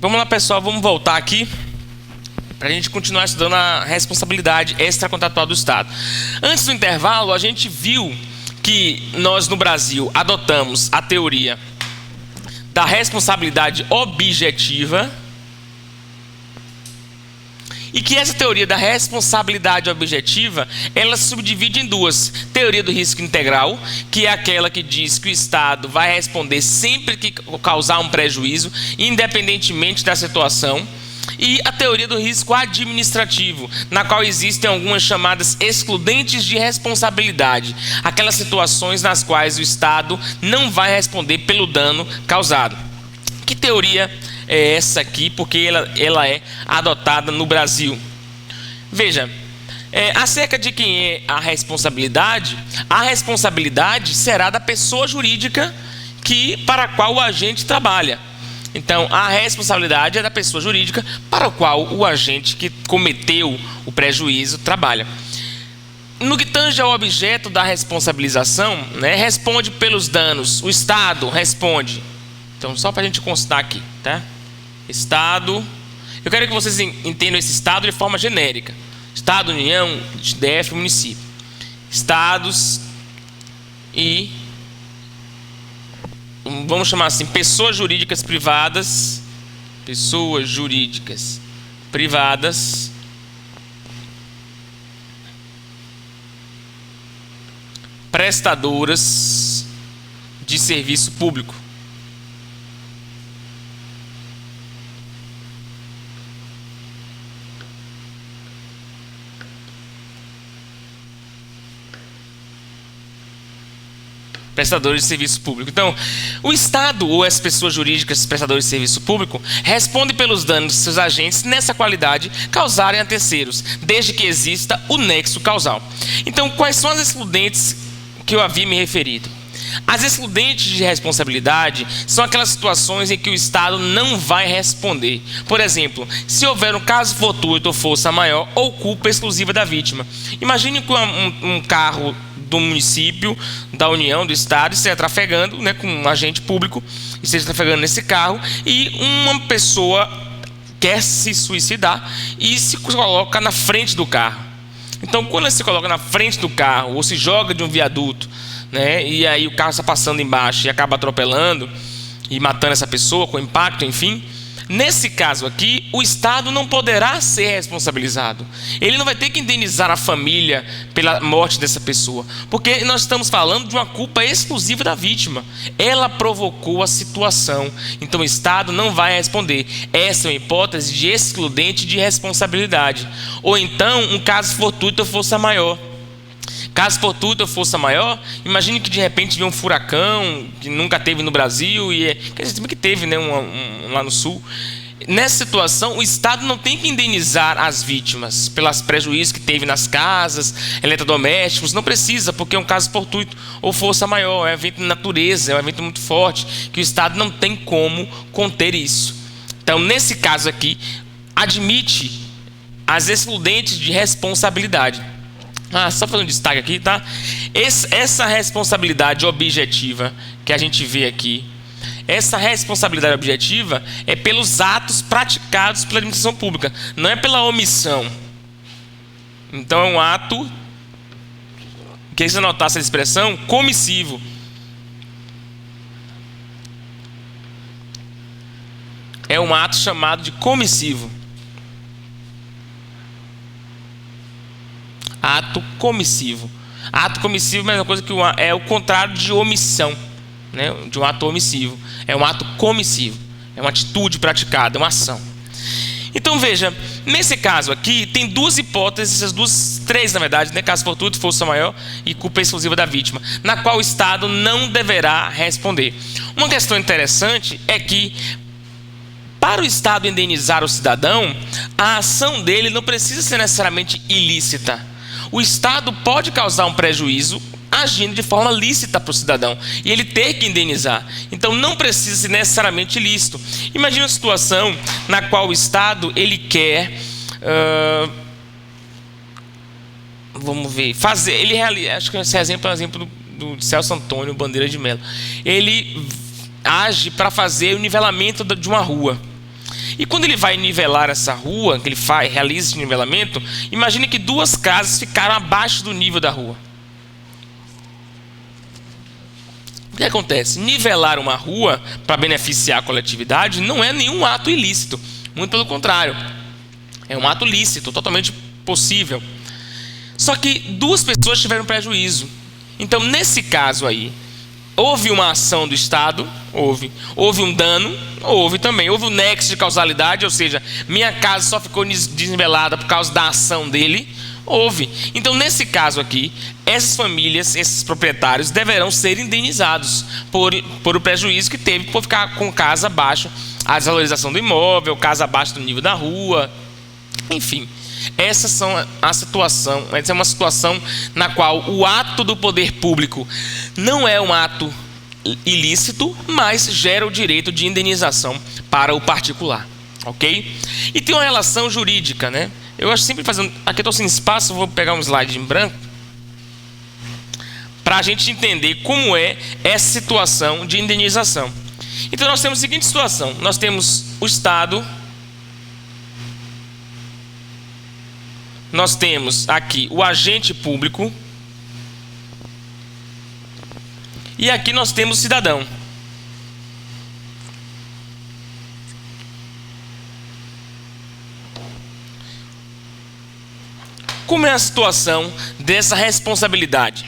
Vamos lá, pessoal, vamos voltar aqui para a gente continuar estudando a responsabilidade extracontratual do Estado. Antes do intervalo, a gente viu que nós no Brasil adotamos a teoria da responsabilidade objetiva e que essa teoria da responsabilidade objetiva, ela se subdivide em duas. Teoria do risco integral, que é aquela que diz que o Estado vai responder sempre que causar um prejuízo, independentemente da situação. E a teoria do risco administrativo, na qual existem algumas chamadas excludentes de responsabilidade, aquelas situações nas quais o Estado não vai responder pelo dano causado. Que teoria é essa aqui? Porque ela é adotada no Brasil. Veja, acerca de quem é a responsabilidade será da pessoa jurídica para a qual o agente trabalha. Então, a responsabilidade é da pessoa jurídica para a qual o agente que cometeu o prejuízo trabalha. No que tange ao objeto da responsabilização, responde pelos danos. O Estado responde. Então, só para a gente constar aqui, tá? Estado. Eu quero que vocês entendam esse Estado de forma genérica. Estado, União, DF, município. Estados e... vamos chamar assim, pessoas jurídicas privadas, prestadoras de serviço público. Prestadores de serviço público. Então, o Estado ou as pessoas jurídicas prestadores de serviço público respondem pelos danos de seus agentes nessa qualidade causarem a terceiros, desde que exista o nexo causal. Então, quais são as excludentes que eu havia me referido? As excludentes de responsabilidade são aquelas situações em que o Estado não vai responder. Por exemplo, se houver um caso fortuito ou força maior ou culpa exclusiva da vítima. Imagine que um carro do município, da União, do Estado, esteja trafegando, com um agente público, esteja trafegando nesse carro e uma pessoa quer se suicidar e se coloca na frente do carro. Então, quando ela se coloca na frente do carro ou se joga de um viaduto, e aí o carro está passando embaixo e acaba atropelando e matando essa pessoa com impacto, enfim, nesse caso aqui, o Estado não poderá ser responsabilizado. Ele não vai ter que indenizar a família pela morte dessa pessoa, porque nós estamos falando de uma culpa exclusiva da vítima. Ela provocou a situação, então o Estado não vai responder. Essa é uma hipótese de excludente de responsabilidade. Ou então, um caso fortuito ou força maior. Caso fortuito ou força maior, imagine que de repente vem um furacão que nunca teve no Brasil e que teve, lá no sul. Nessa situação, o Estado não tem que indenizar as vítimas pelos prejuízos que teve nas casas, eletrodomésticos, não precisa, porque é um caso fortuito ou força maior, é um evento de natureza, é um evento muito forte, que o Estado não tem como conter isso. Então, nesse caso aqui, admite as excludentes de responsabilidade. Só fazendo um destaque aqui, tá? Essa responsabilidade objetiva que a gente vê aqui, essa responsabilidade objetiva é pelos atos praticados pela administração pública, não é pela omissão. Então é um ato, queria que você anotasse essa expressão, comissivo. É um ato chamado de comissivo. Ato comissivo. Ato comissivo é a mesma coisa que é o contrário de omissão, de um ato omissivo. É um ato comissivo. É uma atitude praticada, uma ação. Então veja, nesse caso aqui tem duas hipóteses, três na verdade, caso fortuito, força maior e culpa exclusiva da vítima, na qual o Estado não deverá responder. Uma questão interessante é que para o Estado indenizar o cidadão, a ação dele não precisa ser necessariamente ilícita. O Estado pode causar um prejuízo agindo de forma lícita para o cidadão e ele ter que indenizar. Então não precisa ser necessariamente ilícito. Imagina uma situação na qual o Estado ele quer vamos ver, acho que esse exemplo é um exemplo do Celso Antônio Bandeira de Mello. Ele age para fazer o nivelamento de uma rua. E quando ele vai nivelar essa rua, que ele realiza esse nivelamento, imagine que duas casas ficaram abaixo do nível da rua. O que acontece? Nivelar uma rua para beneficiar a coletividade não é nenhum ato ilícito. Muito pelo contrário. É um ato lícito, totalmente possível. Só que duas pessoas tiveram prejuízo. Então, nesse caso aí, houve uma ação do Estado? Houve. Houve um dano? Houve também. Houve um nexo de causalidade, ou seja, minha casa só ficou desnivelada por causa da ação dele? Houve. Então, nesse caso aqui, essas famílias, esses proprietários, deverão ser indenizados por o prejuízo que teve por ficar com casa abaixo, a desvalorização do imóvel, casa abaixo do nível da rua, enfim. Essa é uma situação na qual o ato do poder público não é um ato ilícito, mas gera o direito de indenização para o particular, ok? E tem uma relação jurídica, né? Eu acho sempre fazendo... Aqui eu estou sem espaço, vou pegar um slide em branco para a gente entender como é essa situação de indenização. Então nós temos a seguinte situação: nós temos o Estado, nós temos aqui o agente público e aqui nós temos o cidadão. Como é a situação dessa responsabilidade?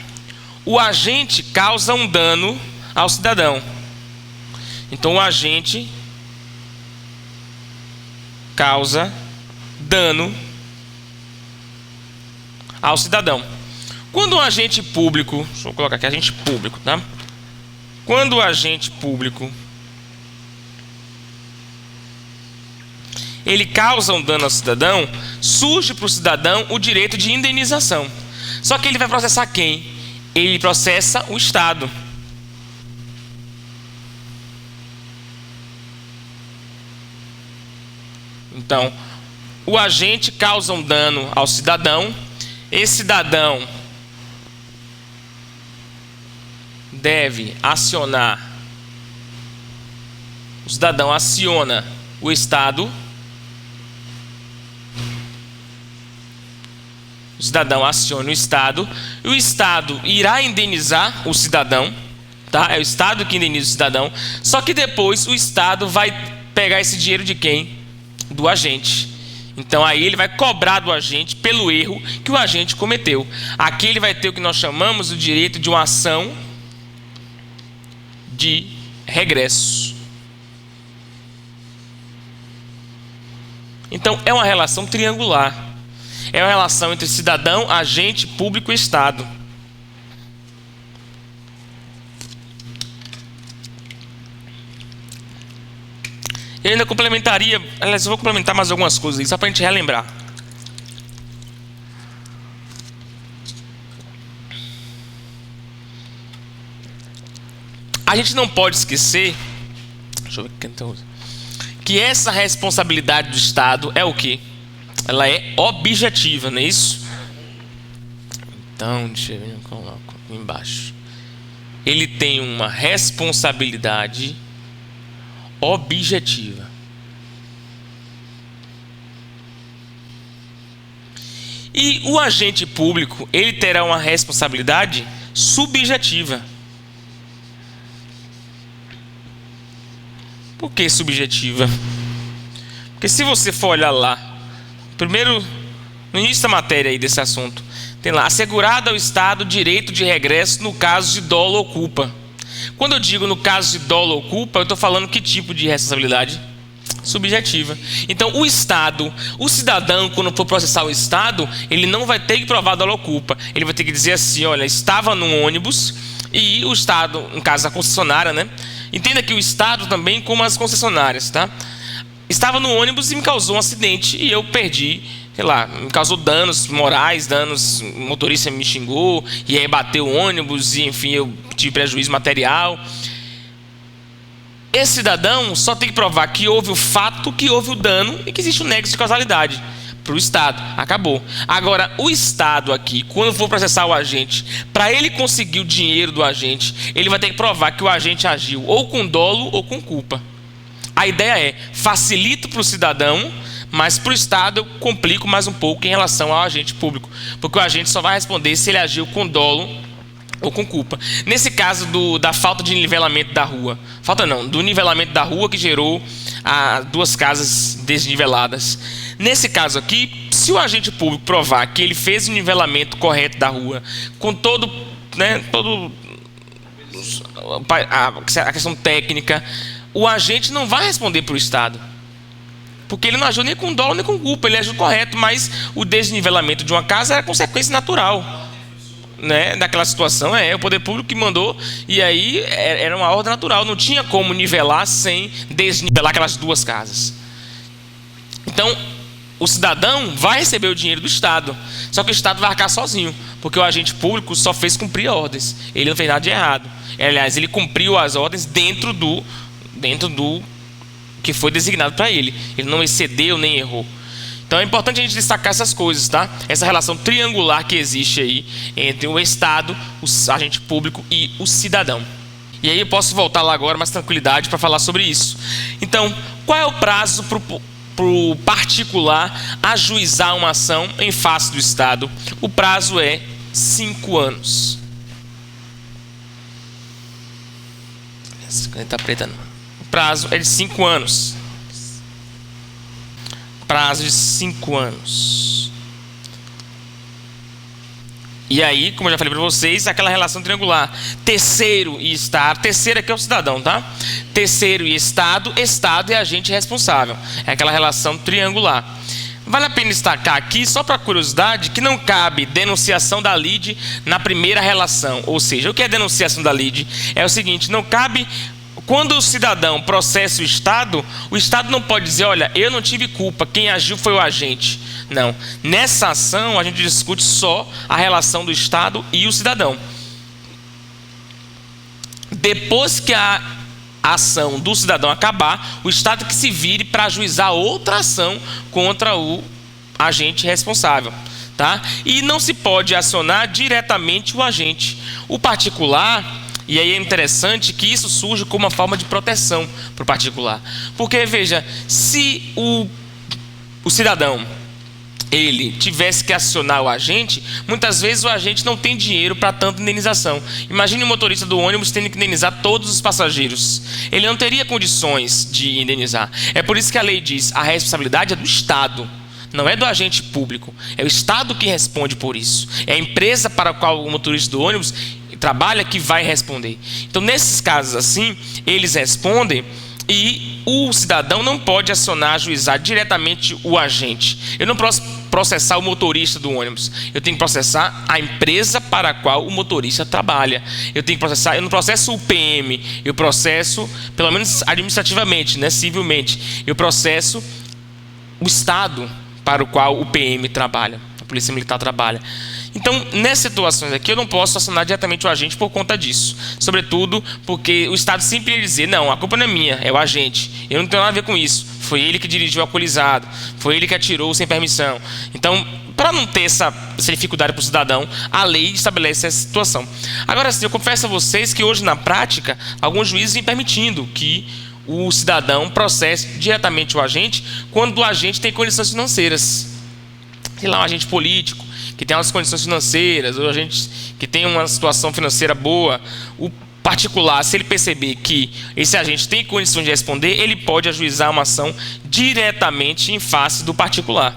O agente causa um dano ao cidadão. Então, o agente causa dano ao cidadão. Quando o agente público, deixa eu colocar aqui, agente público, tá? Quando o agente público ele causa um dano ao cidadão, surge para o cidadão o direito de indenização. Só que ele vai processar quem? Ele processa o Estado. Então, o agente causa um dano ao cidadão, esse cidadão deve acionar, o cidadão aciona o Estado, o cidadão aciona o Estado, e o Estado irá indenizar o cidadão, tá? É o Estado que indeniza o cidadão, só que depois o Estado vai pegar esse dinheiro de quem? Do agente. Então aí ele vai cobrar do agente pelo erro que o agente cometeu. Aqui ele vai ter o que nós chamamos o direito de uma ação de regresso. Então é uma relação triangular. É uma relação entre cidadão, agente, público e Estado. Eu ainda complementaria, aliás, eu vou complementar mais algumas coisas aí, só para a gente relembrar. A gente não pode esquecer, deixa eu ver que essa responsabilidade do Estado é o quê? Ela é objetiva, não é isso? Então, deixa eu ver, eu coloco aqui embaixo. Ele tem uma responsabilidade objetiva. E o agente público, ele terá uma responsabilidade subjetiva. Por que subjetiva? Porque se você for olhar lá, primeiro, no início da matéria aí desse assunto, tem lá, assegurado ao Estado direito de regresso no caso de dolo ou culpa. Quando eu digo no caso de dolo ou culpa, eu estou falando que tipo de responsabilidade? Subjetiva. Então, o Estado, o cidadão, quando for processar o Estado, ele não vai ter que provar dolo ou culpa. Ele vai ter que dizer assim, olha, estava num ônibus e o Estado, no caso da concessionária, né? Entenda que o Estado também como as concessionárias, tá? Estava no ônibus e me causou um acidente e eu perdi, sei lá, me causou danos morais, danos, o motorista me xingou e aí bateu o ônibus e enfim, eu tive prejuízo material. Esse cidadão só tem que provar que houve o fato, que houve o dano e que existe um nexo de causalidade para o Estado. Acabou. Agora, o Estado aqui, quando for processar o agente, para ele conseguir o dinheiro do agente, ele vai ter que provar que o agente agiu ou com dolo ou com culpa. A ideia é, facilito para o cidadão, mas para o Estado eu complico mais um pouco em relação ao agente público, porque o agente só vai responder se ele agiu com dolo ou com culpa. Nesse caso da falta de nivelamento da rua, do nivelamento da rua que gerou duas casas desniveladas. Nesse caso aqui, se o agente público provar que ele fez o nivelamento correto da rua, com todo a questão técnica, o agente não vai responder para o Estado, porque ele não agiu nem com dolo nem com culpa, ele agiu correto, mas o desnivelamento de uma casa era consequência natural, né, daquela situação. O poder público que mandou, e aí era uma ordem natural, não tinha como nivelar sem desnivelar aquelas duas casas. Então o cidadão vai receber o dinheiro do Estado, só que o Estado vai arcar sozinho, porque o agente público só fez cumprir ordens, ele não fez nada de errado. Aliás, ele cumpriu as ordens dentro do que foi designado para ele. Ele não excedeu nem errou. Então é importante a gente destacar essas coisas, tá? Essa relação triangular que existe aí entre o Estado, o agente público e o cidadão. E aí eu posso voltar lá agora mais tranquilidade para falar sobre isso. Então, qual é o prazo para o particular ajuizar uma ação em face do Estado? O prazo é 5 anos. Essa caneta preta não. O prazo é de 5 anos. Prazo de 5 anos. E aí, como eu já falei para vocês, aquela relação triangular. Terceiro e Estado. Terceiro aqui é o cidadão, tá? Terceiro e Estado. Estado é agente responsável. É aquela relação triangular. Vale a pena destacar aqui, só para curiosidade, que não cabe denunciação da lide na primeira relação. Ou seja, o que é denunciação da lide? É o seguinte, não cabe... Quando o cidadão processa o Estado não pode dizer, olha, eu não tive culpa, quem agiu foi o agente. Não. Nessa ação, a gente discute só a relação do Estado e o cidadão. Depois que a ação do cidadão acabar, o Estado que se vire para ajuizar outra ação contra o agente responsável. Tá? E não se pode acionar diretamente o agente. O particular... E aí é interessante que isso surge como uma forma de proteção para o particular. Porque, veja, se o cidadão ele tivesse que acionar o agente, muitas vezes o agente não tem dinheiro para tanta indenização. Imagine o motorista do ônibus tendo que indenizar todos os passageiros. Ele não teria condições de indenizar. É por isso que a lei diz, a responsabilidade é do Estado. Não é do agente público. É o Estado que responde por isso. É a empresa para a qual o motorista do ônibus trabalha que vai responder. Então, nesses casos assim, eles respondem e o cidadão não pode acionar, ajuizar diretamente o agente. Eu não posso processar o motorista do ônibus. Eu tenho que processar a empresa para a qual o motorista trabalha. Eu não processo o PM, eu processo, pelo menos administrativamente, né, civilmente, eu processo o Estado para o qual o PM trabalha, a Polícia Militar trabalha. Então, nessas situações aqui, eu não posso acionar diretamente o agente por conta disso. Sobretudo porque o Estado sempre ia dizer, não, a culpa não é minha, é o agente. Eu não tenho nada a ver com isso. Foi ele que dirigiu alcoolizado, foi ele que atirou sem permissão. Então, para não ter essa dificuldade para o cidadão, a lei estabelece essa situação. Agora, sim, eu confesso a vocês que hoje, na prática, alguns juízes vêm permitindo que o cidadão processe diretamente o agente quando o agente tem condições financeiras. Sei lá, um agente político, que tem umas condições financeiras, ou a gente que tem uma situação financeira boa, o particular, se ele perceber que esse agente tem condições de responder, ele pode ajuizar uma ação diretamente em face do particular.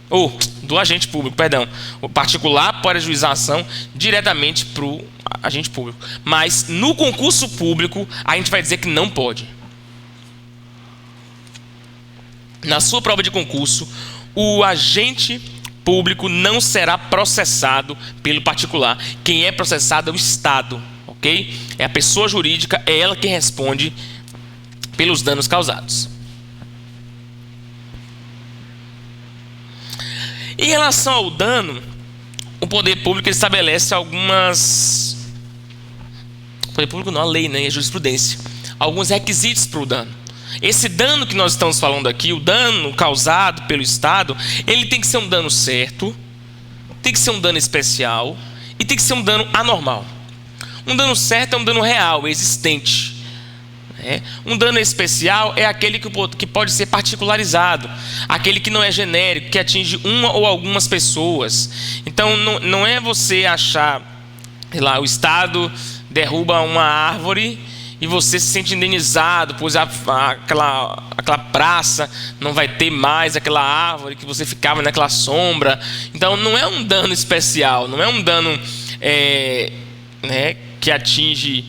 Ou do agente público, perdão. O particular pode ajuizar a ação diretamente para o agente público. Mas no concurso público, a gente vai dizer que não pode. Na sua prova de concurso, o agente público não será processado pelo particular. Quem é processado é o Estado, ok? É a pessoa jurídica, é ela que responde pelos danos causados. Em relação ao dano, o poder público estabelece algumas... O poder público não, a lei, né? A jurisprudência. Alguns requisitos para o dano. Esse dano que nós estamos falando aqui, o dano causado pelo Estado, ele tem que ser um dano certo, tem que ser um dano especial e tem que ser um dano anormal. Um dano certo é um dano real, existente. Um dano especial é aquele que pode ser particularizado, aquele que não é genérico, que atinge uma ou algumas pessoas. Então não é você achar, sei lá, o Estado derruba uma árvore e você se sente indenizado, pois aquela praça não vai ter mais aquela árvore que você ficava naquela sombra. Então não é um dano especial, não é um dano que atinge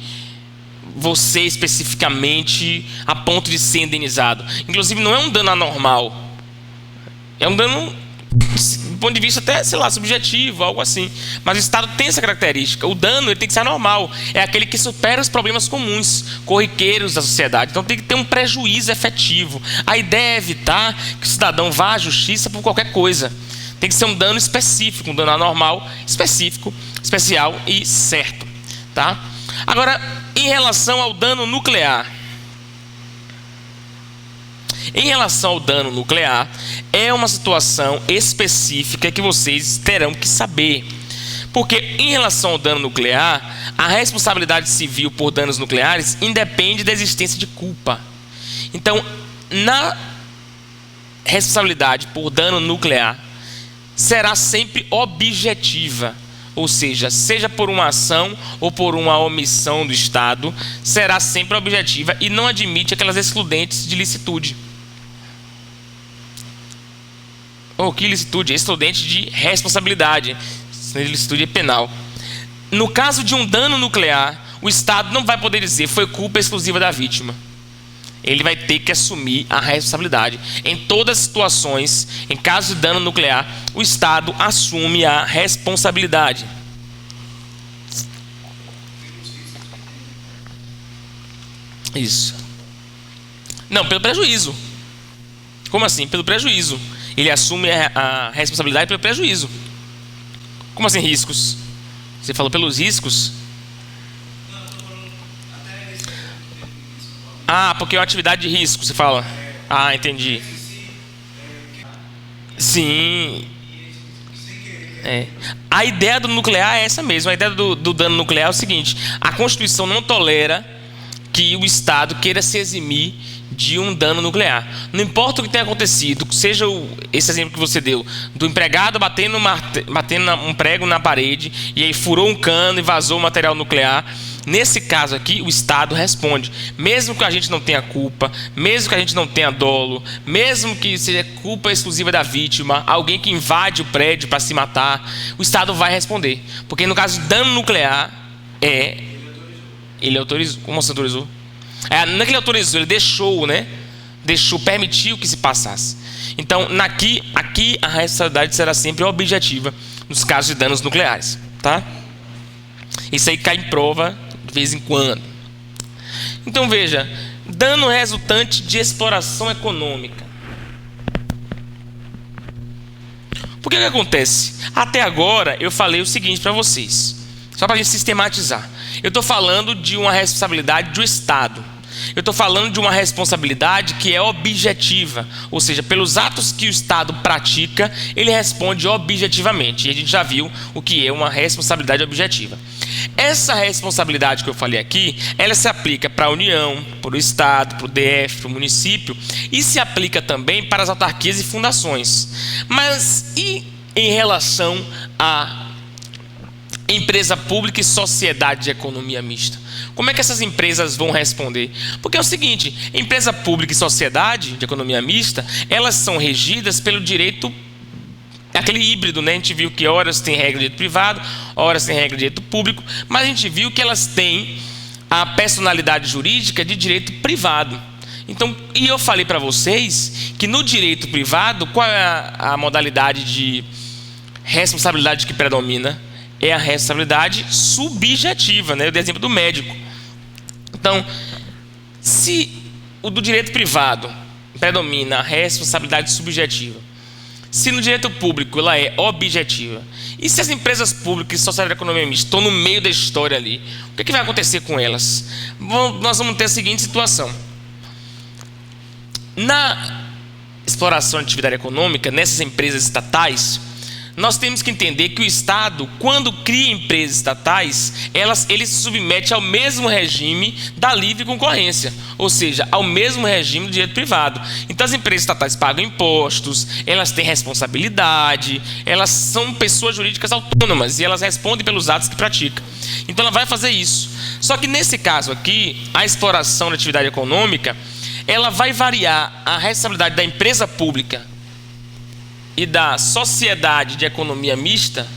você especificamente a ponto de ser indenizado. Inclusive não é um dano anormal, é um dano do ponto de vista até, sei lá, subjetivo, algo assim. Mas o Estado tem essa característica. O dano ele tem que ser anormal, é aquele que supera os problemas comuns, corriqueiros da sociedade. Então tem que ter um prejuízo efetivo. A ideia é evitar que o cidadão vá à justiça por qualquer coisa. Tem que ser um dano específico, um dano anormal, específico, especial e certo, tá? Agora, em relação ao dano nuclear. Em relação ao dano nuclear, é uma situação específica que vocês terão que saber. Porque em relação ao dano nuclear, a responsabilidade civil por danos nucleares independe da existência de culpa. Então, na responsabilidade por dano nuclear, será sempre objetiva. Ou seja por uma ação ou por uma omissão do Estado, será sempre objetiva e não admite aquelas excludentes de licitude. Que licitude? Excludente de responsabilidade. Licitude penal. No caso de um dano nuclear, o Estado não vai poder dizer foi culpa exclusiva da vítima. Ele vai ter que assumir a responsabilidade. Em todas as situações, em caso de dano nuclear, o Estado assume a responsabilidade. Isso. Não, pelo prejuízo. Como assim? Pelo prejuízo. Ele assume a responsabilidade pelo prejuízo. Como assim riscos? Você falou pelos riscos? Porque é uma atividade de risco, você fala. Entendi. Sim. A ideia do nuclear é essa mesmo. A ideia do dano nuclear é o seguinte: a Constituição não tolera que o Estado queira se eximir de um dano nuclear. Não importa o que tenha acontecido, seja esse exemplo que você deu, do empregado batendo um prego na parede, e aí furou um cano e vazou o material nuclear. Nesse caso aqui, o Estado responde. Mesmo que a gente não tenha culpa, mesmo que a gente não tenha dolo, mesmo que seja culpa exclusiva da vítima, alguém que invade o prédio para se matar, o Estado vai responder. Porque no caso de dano nuclear, ele autorizou. Como você autorizou? Não é que ele autorizou, ele deixou, né? Permitiu que se passasse. Então, aqui a responsabilidade será sempre objetiva nos casos de danos nucleares, tá? Isso aí cai em prova de vez em quando. Então, veja, dano resultante de exploração econômica. Por que acontece? Até agora eu falei o seguinte para vocês, só para a gente sistematizar. Eu estou falando de uma responsabilidade do Estado. Eu estou falando de uma responsabilidade que é objetiva, ou seja, pelos atos que o Estado pratica, ele responde objetivamente. E a gente já viu o que é uma responsabilidade objetiva. Essa responsabilidade que eu falei aqui, ela se aplica para a União, para o Estado, para o DF, para o município, e se aplica também para as autarquias e fundações. Mas e em relação a empresa pública e sociedade de economia mista? Como é que essas empresas vão responder? Porque é o seguinte, empresa pública e sociedade de economia mista, elas são regidas pelo direito, aquele híbrido, né? A gente viu que horas tem regra de direito privado, horas tem regra de direito público, mas a gente viu que elas têm a personalidade jurídica de direito privado. Então, e eu falei para vocês que no direito privado, qual é a modalidade de responsabilidade que predomina? É a responsabilidade subjetiva, né? Eu dei exemplo do médico. Então, se o do direito privado predomina a responsabilidade subjetiva, se no direito público ela é objetiva, e se as empresas públicas e sociedade de economia mista estão no meio da história ali, o que vai acontecer com elas? Nós vamos ter a seguinte situação. Na exploração de atividade econômica, nessas empresas estatais, nós temos que entender que o Estado, quando cria empresas estatais, ele se submete ao mesmo regime da livre concorrência, ou seja, ao mesmo regime do direito privado. Então as empresas estatais pagam impostos, elas têm responsabilidade, elas são pessoas jurídicas autônomas e elas respondem pelos atos que praticam. Então ela vai fazer isso. Só que nesse caso aqui, a exploração da atividade econômica, ela vai variar a responsabilidade da empresa pública e da sociedade de economia mista,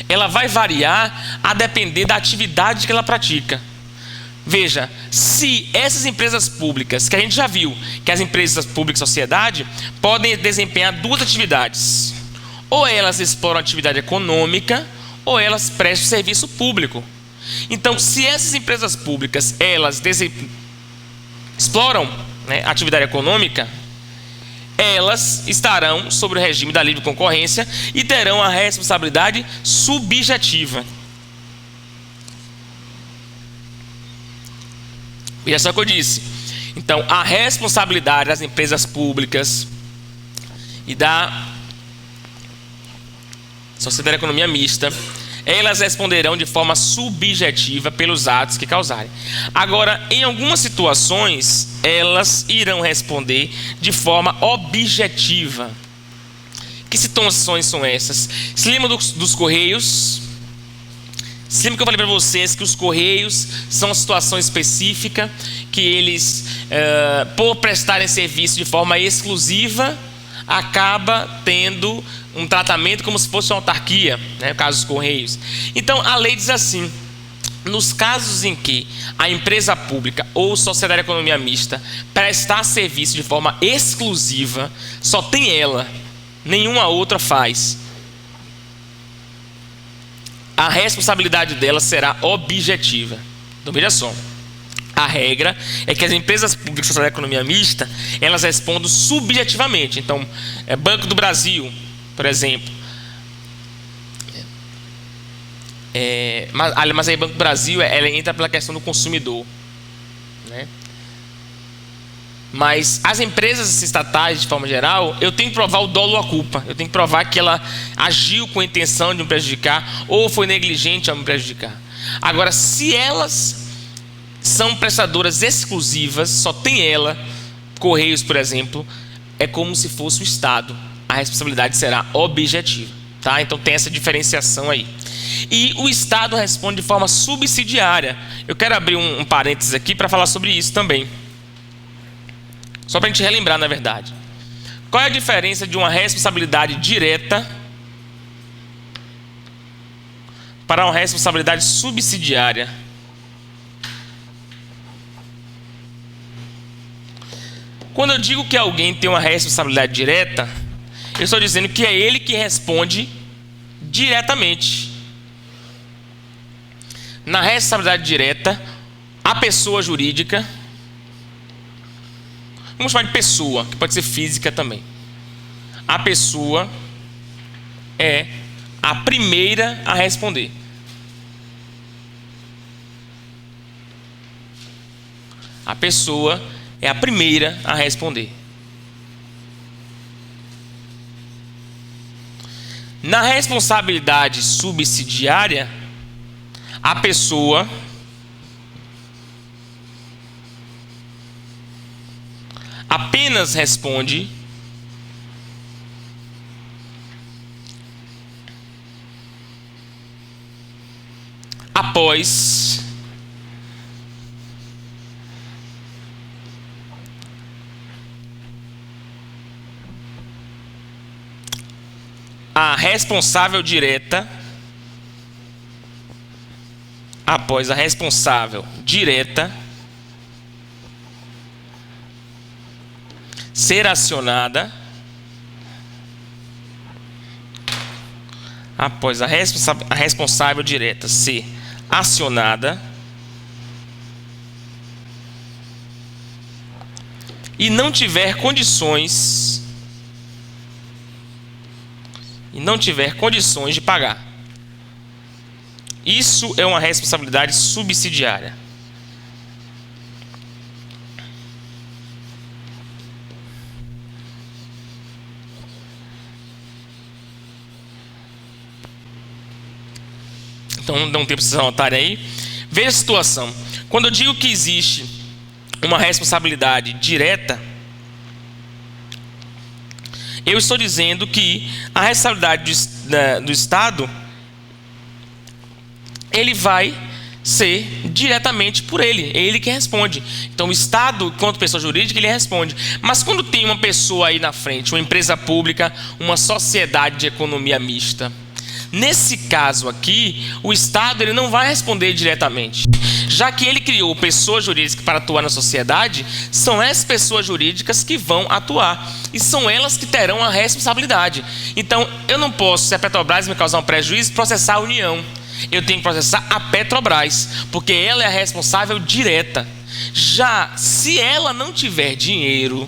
ela vai variar a depender da atividade que ela pratica. Veja, se essas empresas públicas, que a gente já viu que as empresas públicas e sociedade podem desempenhar duas atividades, ou elas exploram atividade econômica, ou elas prestam serviço público. Então, se essas empresas públicas elas exploram, né, atividade econômica, elas estarão sob o regime da livre concorrência e terão a responsabilidade subjetiva. E é só o que eu disse. Então, a responsabilidade das empresas públicas e da sociedade de economia mista, elas responderão de forma subjetiva pelos atos que causarem. Agora, em algumas situações, elas irão responder de forma objetiva. Que situações são essas? Se lembra dos Correios? Se lembra que eu falei para vocês que os Correios são uma situação específica, que eles, por prestarem serviço de forma exclusiva, acaba tendo um tratamento como se fosse uma autarquia, né, no caso dos Correios. Então a lei diz assim: nos casos em que a empresa pública ou sociedade de economia mista prestar serviço de forma exclusiva, só tem ela, nenhuma outra faz, a responsabilidade dela será objetiva. Então veja só, a regra é que as empresas públicas e sociedade de economia mista, elas respondem subjetivamente. Então, Banco do Brasil, por exemplo. Mas aí Banco do Brasil, ela entra pela questão do consumidor, né? Mas as empresas estatais, de forma geral, eu tenho que provar o dolo ou a culpa. Eu tenho que provar que ela agiu com a intenção de me prejudicar ou foi negligente ao me prejudicar. Agora, se elas são prestadoras exclusivas, só tem ela, Correios, por exemplo, é como se fosse o Estado. A responsabilidade será objetiva, tá? Então tem essa diferenciação aí. E o Estado responde de forma subsidiária. Eu quero abrir um parênteses aqui para falar sobre isso também. Só para a gente relembrar, na verdade. Qual é a diferença de uma responsabilidade direta para uma responsabilidade subsidiária? Quando eu digo que alguém tem uma responsabilidade direta, eu estou dizendo que é ele que responde diretamente. Na responsabilidade direta, a pessoa jurídica, vamos chamar de pessoa, que pode ser física também, a pessoa é a primeira a responder. A pessoa é a primeira a responder. Na responsabilidade subsidiária, a pessoa apenas responde após a responsável direta, após a responsável direta ser acionada, após a responsável direta ser acionada e não tiver condições de pagar. Isso é uma responsabilidade subsidiária. Então não tem para vocês anotarem aí. Veja a situação. Quando eu digo que existe uma responsabilidade direta, eu estou dizendo que a responsabilidade do Estado, ele vai ser diretamente por ele. É ele que responde. Então o Estado, enquanto pessoa jurídica, ele responde. Mas quando tem uma pessoa aí na frente, uma empresa pública, uma sociedade de economia mista, nesse caso aqui, o Estado ele não vai responder diretamente. Já que ele criou pessoas jurídicas para atuar na sociedade, são essas pessoas jurídicas que vão atuar. E são elas que terão a responsabilidade. Então, eu não posso, se a Petrobras me causar um prejuízo, processar a União. Eu tenho que processar a Petrobras, porque ela é a responsável direta. Já se ela não tiver dinheiro,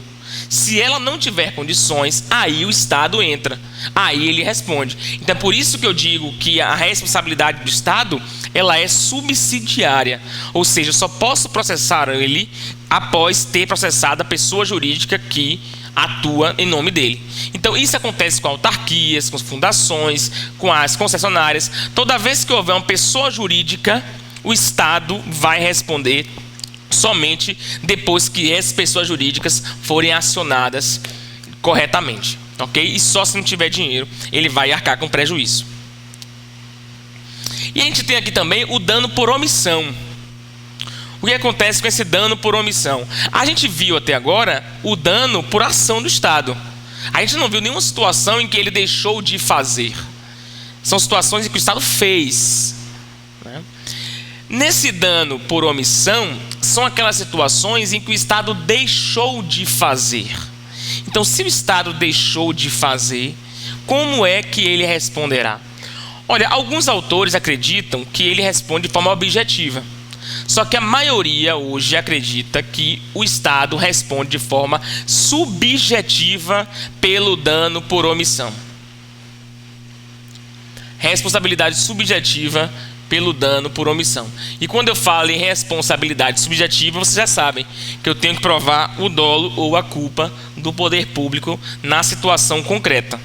se ela não tiver condições, aí o Estado entra. Aí ele responde. Então é por isso que eu digo que a responsabilidade do Estado, ela é subsidiária. Ou seja, eu só posso processar ele após ter processado a pessoa jurídica que atua em nome dele. Então isso acontece com autarquias, com fundações, com as concessionárias. Toda vez que houver uma pessoa jurídica, o Estado vai responder somente depois que essas pessoas jurídicas forem acionadas corretamente, ok? E só se não tiver dinheiro, ele vai arcar com prejuízo. E a gente tem aqui também o dano por omissão. O que acontece com esse dano por omissão? A gente viu até agora o dano por ação do Estado. A gente não viu nenhuma situação em que ele deixou de fazer. São situações em que o Estado fez, né? Nesse dano por omissão, são aquelas situações em que o Estado deixou de fazer. Então, se o Estado deixou de fazer, como é que ele responderá? Olha, alguns autores acreditam que ele responde de forma objetiva. Só que a maioria hoje acredita que o Estado responde de forma subjetiva pelo dano por omissão. Responsabilidade subjetiva pelo dano por omissão. E quando eu falo em responsabilidade subjetiva, vocês já sabem que eu tenho que provar o dolo ou a culpa do poder público na situação concreta.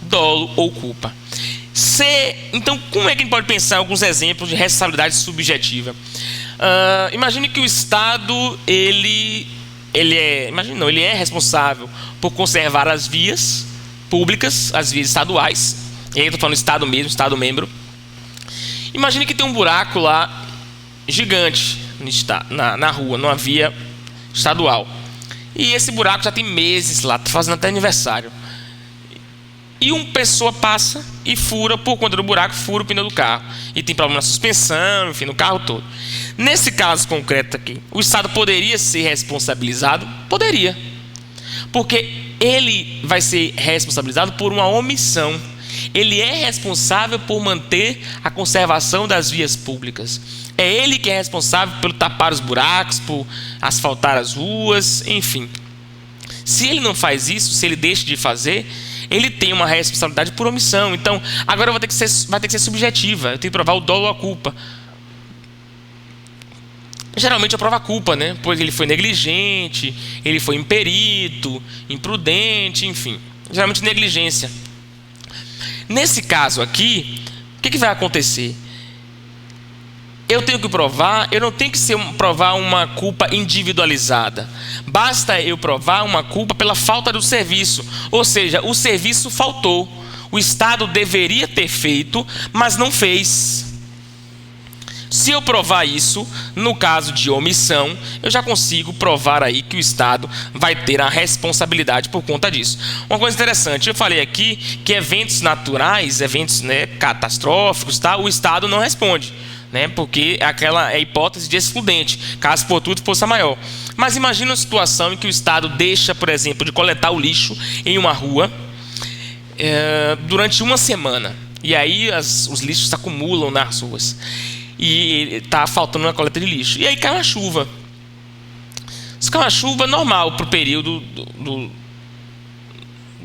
Dolo ou culpa. Então, como é que a gente pode pensar em alguns exemplos de responsabilidade subjetiva? Imagine que o Estado ele é responsável por conservar as vias públicas, as vias estaduais. E aí eu estou falando Estado mesmo, Estado membro. Imagine que tem um buraco lá gigante na rua, numa via estadual. E esse buraco já tem meses lá, está fazendo até aniversário. E uma pessoa passa e fura, por conta do buraco, fura o pneu do carro. E tem problema na suspensão, enfim, no carro todo. Nesse caso concreto aqui, o Estado poderia ser responsabilizado? Poderia. Porque ele vai ser responsabilizado por uma omissão. Ele é responsável por manter a conservação das vias públicas. É ele que é responsável por tapar os buracos, por asfaltar as ruas, enfim. Se ele não faz isso, se ele deixa de fazer, ele tem uma responsabilidade por omissão. Então, agora vai ter que ser subjetiva. Eu tenho que provar o dolo ou a culpa. Geralmente eu provo a culpa, né? Pois ele foi negligente, ele foi imperito, imprudente, enfim. Geralmente negligência. Nesse caso aqui, o que vai acontecer? Eu tenho que provar, eu não tenho que provar uma culpa individualizada. Basta eu provar uma culpa pela falta do serviço. Ou seja, o serviço faltou. O Estado deveria ter feito, mas não fez. Se eu provar isso, no caso de omissão, eu já consigo provar aí que o Estado vai ter a responsabilidade por conta disso. Uma coisa interessante, eu falei aqui que eventos naturais, eventos, né, catastróficos, tá, o Estado não responde, né, porque aquela é a hipótese de excludente, caso por tudo força maior. Mas imagina uma situação em que o Estado deixa, por exemplo, de coletar o lixo em uma rua durante uma semana. E aí os lixos se acumulam nas ruas. E está faltando uma coleta de lixo. E aí cai uma chuva. Isso cai uma chuva normal para o período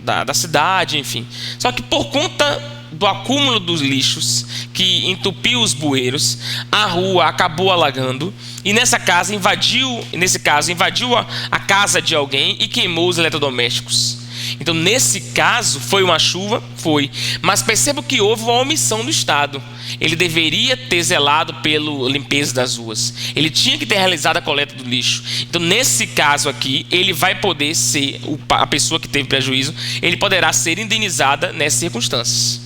da cidade, enfim. Só que por conta do acúmulo dos lixos que entupiu os bueiros, a rua acabou alagando. E nesse caso invadiu a casa de alguém e queimou os eletrodomésticos. Então, nesse caso, foi uma chuva? Foi. Mas perceba que houve uma omissão do Estado. Ele deveria ter zelado pela limpeza das ruas. Ele tinha que ter realizado a coleta do lixo. Então, nesse caso aqui, ele vai poder ser, a pessoa que teve prejuízo, ele poderá ser indenizada nessas circunstâncias.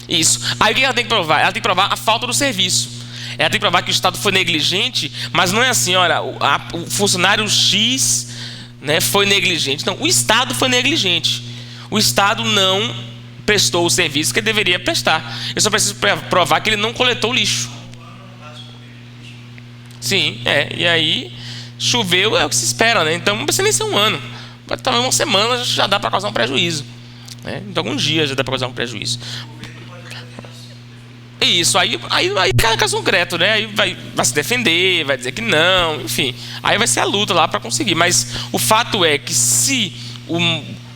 Isso. Aí o que ela tem que provar? Ela tem que provar a falta do serviço. Ela tem que provar que o Estado foi negligente, mas não é assim, olha, o funcionário X, né, foi negligente. Não, o Estado foi negligente. O Estado não prestou o serviço que ele deveria prestar. Eu só preciso provar que ele não coletou o lixo. Sim, e aí choveu, é o que se espera, né? Então não precisa nem ser um ano. Talvez uma semana já dá para causar um prejuízo, né? Então alguns dias já dá para causar um prejuízo. Isso, aí cada caso concreto, né? Aí vai se defender, vai dizer que não, enfim. Aí vai ser a luta lá para conseguir. Mas o fato é que se o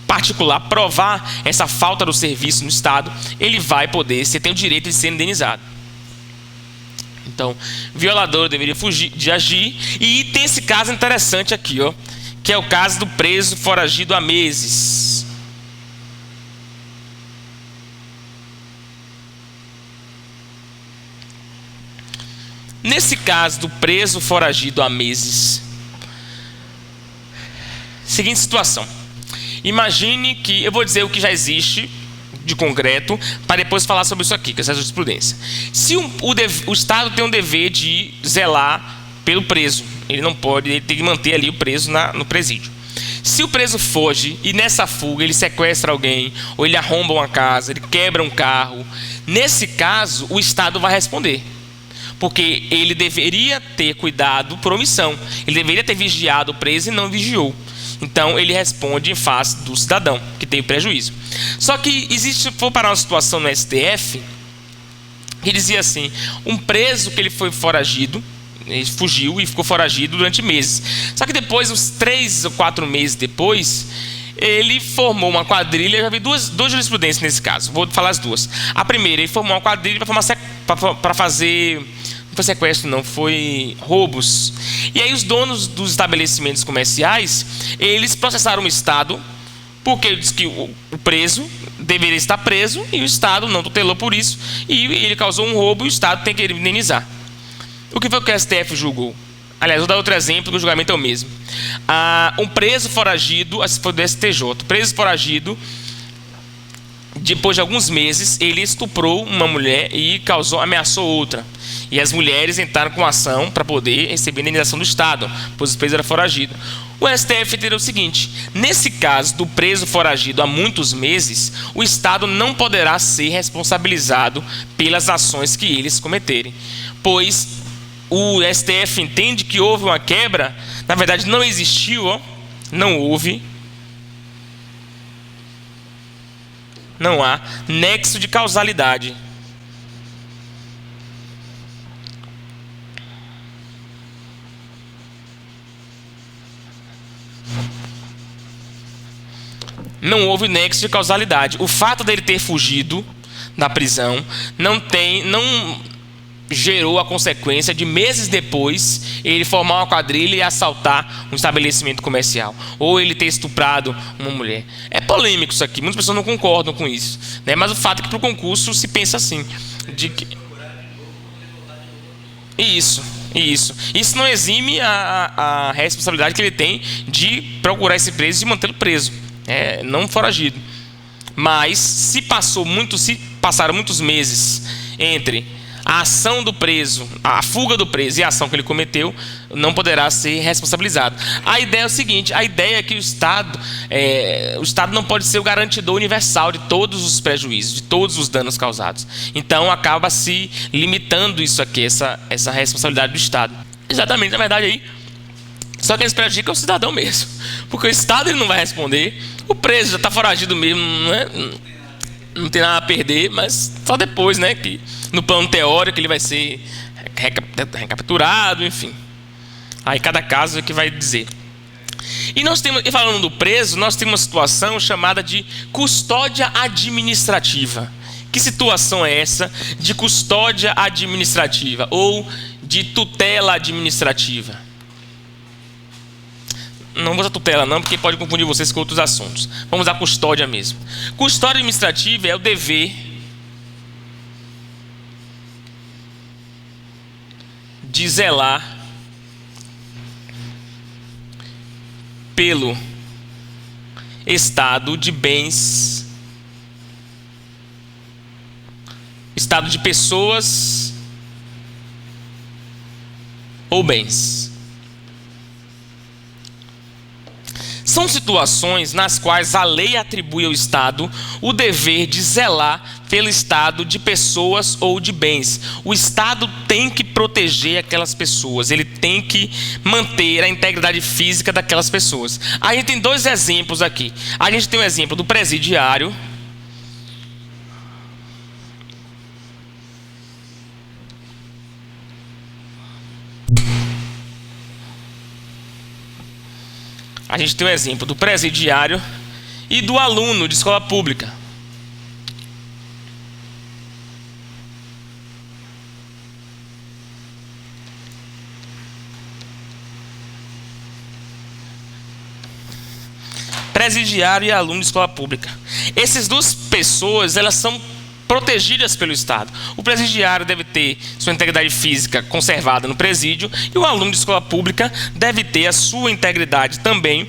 particular provar essa falta do serviço no Estado, ele vai poder, você tem o direito de ser indenizado. Então, violador deveria fugir de agir. E tem esse caso interessante aqui, ó, que é o caso do preso foragido há meses. Nesse caso do preso foragido há meses, seguinte situação. Imagine que, eu vou dizer o que já existe de concreto, para depois falar sobre isso aqui, que é essa jurisprudência. Se o Estado tem um dever de zelar pelo preso, ele não pode, ele tem que manter ali o preso no presídio. Se o preso foge e nessa fuga ele sequestra alguém, ou ele arromba uma casa, ele quebra um carro, nesse caso o Estado vai responder. Porque ele deveria ter cuidado por omissão. Ele deveria ter vigiado o preso e não vigiou. Então, ele responde em face do cidadão, que teve prejuízo. Só que existe, vou parar uma situação no STF, que dizia assim, um preso que ele foi foragido, ele fugiu e ficou foragido durante meses. Só que depois, uns 3 ou 4 meses depois, ele formou uma quadrilha. Já vi duas jurisprudências nesse caso, vou falar as duas. A primeira, ele formou uma quadrilha para fazer... Não foi sequestro, não, foi roubos. E aí os donos dos estabelecimentos comerciais, eles processaram o Estado, porque diz que o preso deveria estar preso e o Estado não tutelou por isso, e ele causou um roubo e o Estado tem que indenizar. O que foi que o STF julgou? Aliás, vou dar outro exemplo, que o julgamento é o mesmo. Um preso foragido, foi do STJ, preso foragido, depois de alguns meses, ele estuprou uma mulher e ameaçou outra. E as mulheres entraram com ação para poder receber a indenização do Estado, pois o preso era foragido. O STF entendeu o seguinte: nesse caso do preso foragido há muitos meses, o Estado não poderá ser responsabilizado pelas ações que eles cometerem, pois o STF entende que houve uma quebra, na verdade não existiu, não houve, não há nexo de causalidade. Não houve nexo de causalidade. O fato dele ter fugido da prisão não gerou a consequência de meses depois ele formar uma quadrilha e assaltar um estabelecimento comercial, ou ele ter estuprado uma mulher. É polêmico isso aqui, muitas pessoas não concordam com isso, né? Mas o fato é que para o concurso se pensa assim, de que... Isso não exime a responsabilidade que ele tem de procurar esse preso e mantê-lo preso, não foragido. Mas se passaram muitos meses entre a ação do preso, a fuga do preso e a ação que ele cometeu, não poderá ser responsabilizado. A ideia é o seguinte: a ideia é que o Estado não pode ser o garantidor universal de todos os prejuízos, de todos os danos causados. Então acaba se limitando isso aqui, essa responsabilidade do Estado. Exatamente, na verdade aí, só que eles prejudicam o cidadão mesmo, porque o Estado ele não vai responder, o preso já está foragido mesmo, não tem nada a perder, mas só depois, né, que no plano teórico ele vai ser recapturado, enfim. Aí cada caso é que vai dizer. E falando do preso, nós temos uma situação chamada de custódia administrativa. Que situação é essa de custódia administrativa ou de tutela administrativa? Não vou usar tutela não, porque pode confundir vocês com outros assuntos. Vamos usar custódia mesmo. Custódia administrativa é o dever de zelar pelo estado de bens, estado de pessoas ou bens. São situações nas quais a lei atribui ao Estado o dever de zelar pelo estado de pessoas ou de bens. O Estado tem que proteger aquelas pessoas, ele tem que manter a integridade física daquelas pessoas. A gente tem dois exemplos aqui. A gente tem o exemplo do presidiário. A gente tem o exemplo do presidiário e do aluno de escola pública. Presidiário e aluno de escola pública. Essas duas pessoas, elas são protegidas pelo Estado. O presidiário deve ter sua integridade física conservada no presídio e o aluno de escola pública deve ter a sua integridade também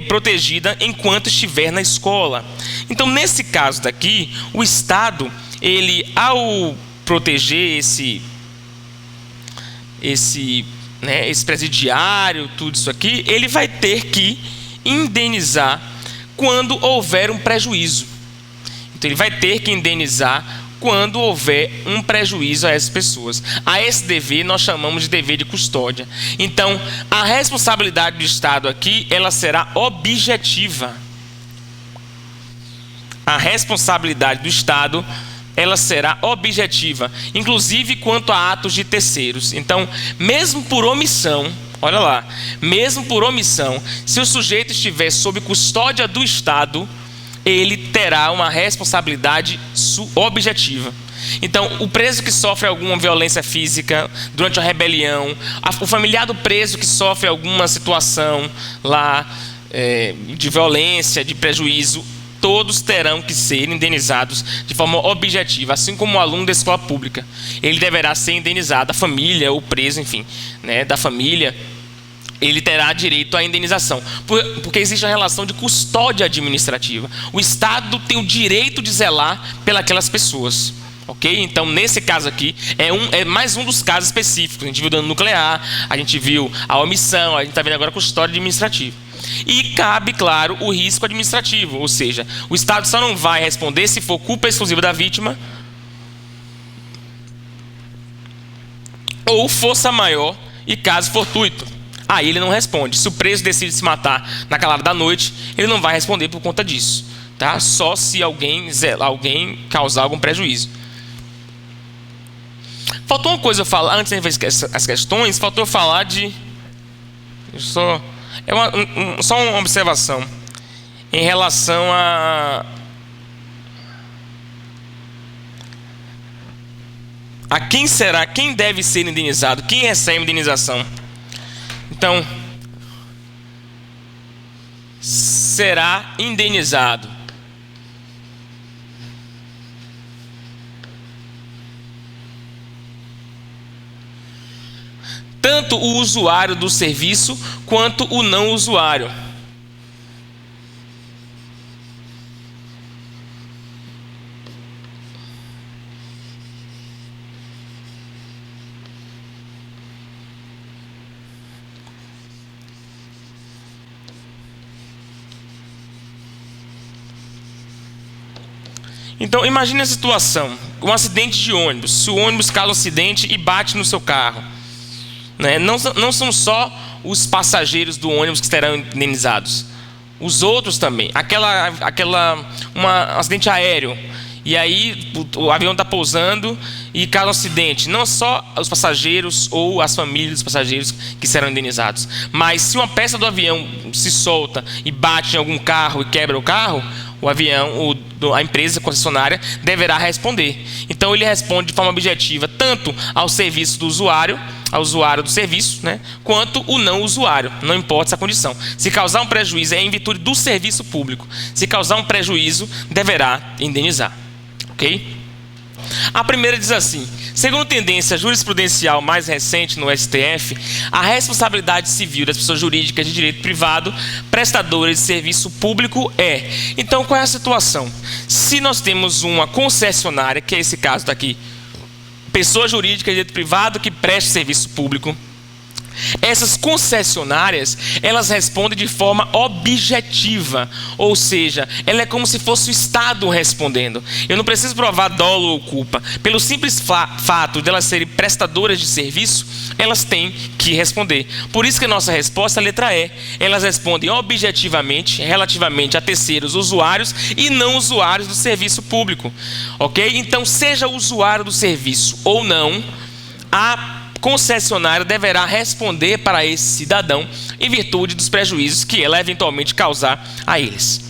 protegida enquanto estiver na escola. Então, nesse caso daqui, o Estado, ele, ao proteger esse presidiário, tudo isso aqui, ele vai ter que indenizar quando houver um prejuízo. Então, ele vai ter que indenizar quando houver um prejuízo a essas pessoas. A esse dever nós chamamos de dever de custódia. Então, a responsabilidade do Estado aqui, ela será objetiva. A responsabilidade do Estado, ela será objetiva, inclusive quanto a atos de terceiros. Então, mesmo por omissão, olha lá, mesmo por omissão, se o sujeito estiver sob custódia do Estado, ele terá uma responsabilidade objetiva. Então, o preso que sofre alguma violência física durante a rebelião, o familiar do preso que sofre alguma situação lá de violência, de prejuízo, todos terão que ser indenizados de forma objetiva, assim como o aluno da escola pública. Ele deverá ser indenizado, a família, o preso, enfim, da família, ele terá direito à indenização, porque existe a relação de custódia administrativa. O Estado tem o direito de zelar pelas pessoas, ok? Então, nesse caso aqui, é mais um dos casos específicos. A gente viu dano nuclear, a gente viu a omissão, a gente está vendo agora a custódia administrativa. E cabe, claro, o risco administrativo, ou seja, o Estado só não vai responder se for culpa exclusiva da vítima ou força maior e caso fortuito. Aí ele não responde. Se o preso decide se matar na calada da noite, ele não vai responder por conta disso, tá? Só se alguém causar algum prejuízo. Faltou uma coisa eu falar, antes de ver as questões, faltou eu falar de... Só uma observação em relação a quem deve ser indenizado, quem recebe indenização. Então, será indenizado tanto o usuário do serviço quanto o não usuário. Então, imagine a situação, um acidente de ônibus. Se o ônibus causa um acidente e bate no seu carro, não são só os passageiros do ônibus que serão indenizados, os outros também. Um acidente aéreo, e aí o avião está pousando e causa um acidente. Não só os passageiros ou as famílias dos passageiros que serão indenizados, mas se uma peça do avião se solta e bate em algum carro e quebra o carro, o avião, a empresa concessionária deverá responder. Então ele responde de forma objetiva tanto ao serviço do usuário ao usuário do serviço, né, quanto o não usuário, não importa essa condição. Se causar um prejuízo é em virtude do serviço público. Se causar um prejuízo, deverá indenizar. Ok? A primeira diz assim: segundo tendência jurisprudencial mais recente no STF, a responsabilidade civil das pessoas jurídicas de direito privado prestadoras de serviço público é. Então, qual é a situação? Se nós temos uma concessionária, que é esse caso daqui, pessoa jurídica de direito privado que presta serviço público, essas concessionárias, elas respondem de forma objetiva, ou seja, ela é como se fosse o Estado respondendo. Eu não preciso provar dolo ou culpa. Pelo simples fato de elas serem prestadoras de serviço, elas têm que responder. Por isso que a nossa resposta é a letra E. Elas respondem objetivamente, relativamente a terceiros usuários e não usuários do serviço público. Ok? Então, seja usuário do serviço ou não, a concessionária deverá responder para esse cidadão em virtude dos prejuízos que ela eventualmente causar a eles.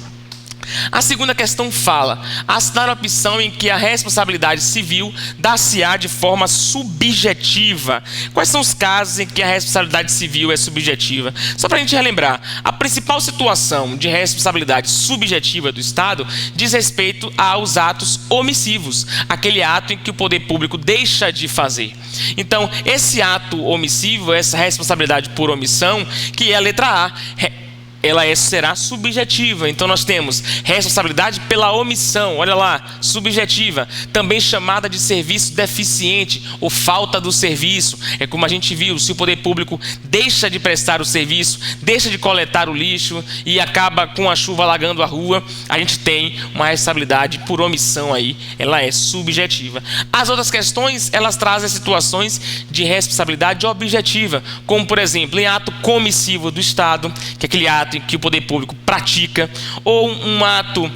A segunda questão fala: assinar a opção em que a responsabilidade civil dá-se-á de forma subjetiva. Quais são os casos em que a responsabilidade civil é subjetiva? Só para a gente relembrar, a principal situação de responsabilidade subjetiva do Estado diz respeito aos atos omissivos, aquele ato em que o poder público deixa de fazer. Então, esse ato omissivo, essa responsabilidade por omissão, que é a letra A, ela será subjetiva. Então nós temos responsabilidade pela omissão, olha lá, subjetiva, também chamada de serviço deficiente ou falta do serviço. É como a gente viu, se o poder público deixa de prestar o serviço, deixa de coletar o lixo e acaba com a chuva alagando a rua, a gente tem uma responsabilidade por omissão aí, ela é subjetiva. As outras questões, elas trazem situações de responsabilidade objetiva, como por exemplo, em ato comissivo do Estado, que é aquele ato em que o poder público pratica, ou um ato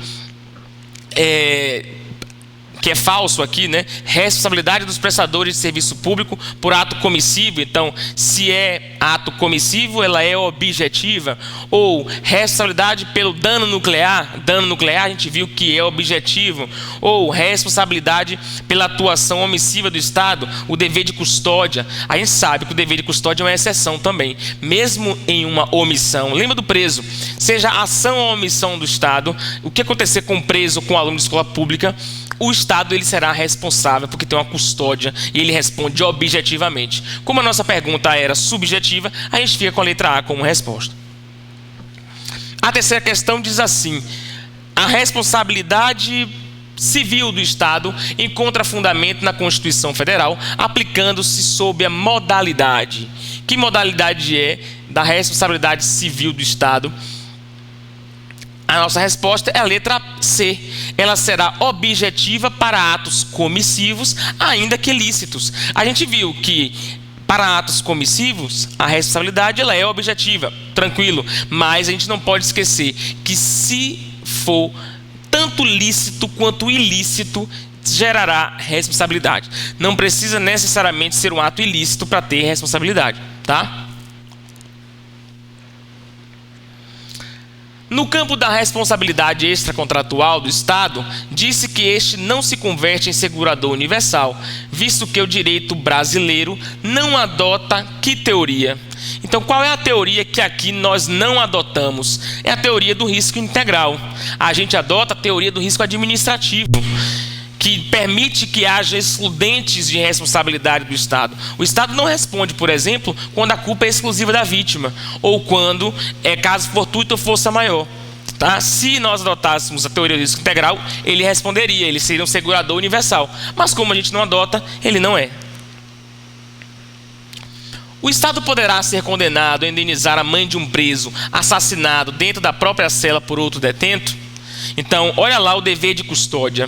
que é falso aqui, né? Responsabilidade dos prestadores de serviço público por ato comissivo. Então, se é ato comissivo, ela é objetiva. Ou responsabilidade pelo dano nuclear a gente viu que é objetivo. Ou responsabilidade pela atuação omissiva do Estado, o dever de custódia. A gente sabe que o dever de custódia é uma exceção também, mesmo em uma omissão. Lembra do preso? Seja ação ou omissão do Estado, o que acontecer com o preso, com o aluno de escola pública, o Estado ele será responsável porque tem uma custódia e ele responde objetivamente. Como a nossa pergunta era subjetiva, a gente fica com a letra A como resposta. A terceira questão diz assim: a responsabilidade civil do Estado encontra fundamento na Constituição Federal, aplicando-se sob a modalidade. Que modalidade é da responsabilidade civil do Estado? A nossa resposta é a letra C. Ela será objetiva para atos comissivos, ainda que ilícitos. A gente viu que para atos comissivos, a responsabilidade ela é objetiva, tranquilo. Mas a gente não pode esquecer que se for tanto lícito quanto ilícito, gerará responsabilidade. Não precisa necessariamente ser um ato ilícito para ter responsabilidade, tá? No campo da responsabilidade extracontratual do Estado, disse que este não se converte em segurador universal, visto que o direito brasileiro não adota que teoria? Então, qual é a teoria que aqui nós não adotamos? É a teoria do risco integral. A gente adota a teoria do risco administrativo, que permite que haja excludentes de responsabilidade do Estado. O Estado não responde, por exemplo, quando a culpa é exclusiva da vítima, ou quando é caso fortuito ou força maior. Tá? Se nós adotássemos a teoria do risco integral, ele responderia, ele seria um segurador universal. Mas como a gente não adota, ele não é. O Estado poderá ser condenado a indenizar a mãe de um preso assassinado dentro da própria cela por outro detento? Então, olha lá o dever de custódia.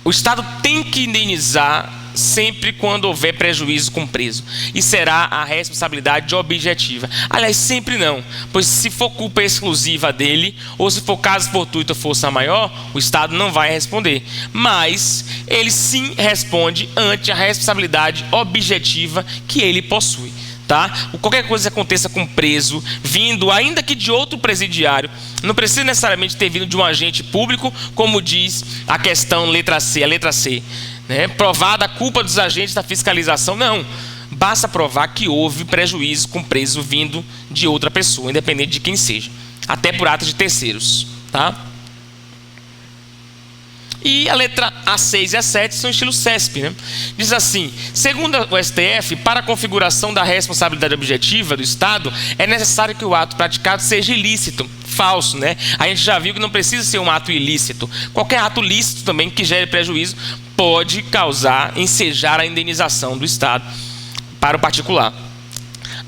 O Estado tem que indenizar sempre quando houver prejuízo com o preso. E será a responsabilidade objetiva. Aliás, sempre não. Pois se for culpa exclusiva dele, ou se for caso fortuito ou força maior, o Estado não vai responder. Mas ele sim responde ante a responsabilidade objetiva que ele possui. Tá? Qualquer coisa que aconteça com o preso, vindo ainda que de outro presidiário, não precisa necessariamente ter vindo de um agente público, como diz a questão letra C, a letra C, né? Provada a culpa dos agentes da fiscalização, não. basta provar que houve prejuízo com preço vindo de outra pessoa, independente de quem seja, até por atos de terceiros, tá? E a letra A6 e A7 são estilo CESP, né? Diz assim: segundo o STF, para a configuração da responsabilidade objetiva do Estado, é necessário que o ato praticado seja ilícito. Falso, né? A gente já viu que não precisa ser um ato ilícito. Qualquer ato lícito também que gere prejuízo pode causar, ensejar a indenização do Estado para o particular.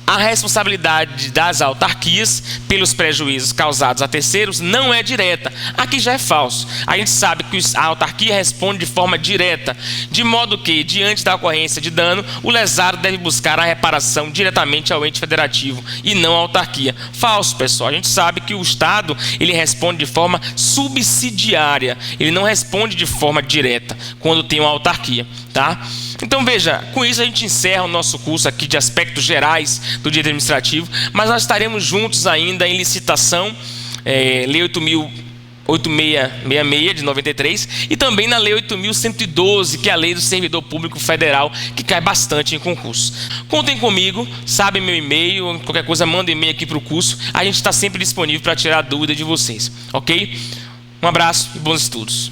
A responsabilidade das autarquias pelos prejuízos causados a terceiros não é direta. Aqui já é falso. A gente sabe que a autarquia responde de forma direta, de modo que, diante da ocorrência de dano, o lesado deve buscar a reparação diretamente ao ente federativo e não à autarquia. Falso, pessoal. A gente sabe que o Estado ele responde de forma subsidiária. Ele não responde de forma direta quando tem uma autarquia, tá? Então veja, com isso a gente encerra o nosso curso aqui de aspectos gerais do direito administrativo, mas nós estaremos juntos ainda em licitação, Lei 8.8666 de 93 e também na Lei 8.112, que é a Lei do Servidor Público Federal, que cai bastante em concurso. Contem comigo, sabem meu e-mail, qualquer coisa manda e-mail aqui para o curso, a gente está sempre disponível para tirar a dúvida de vocês, ok? Um abraço e bons estudos.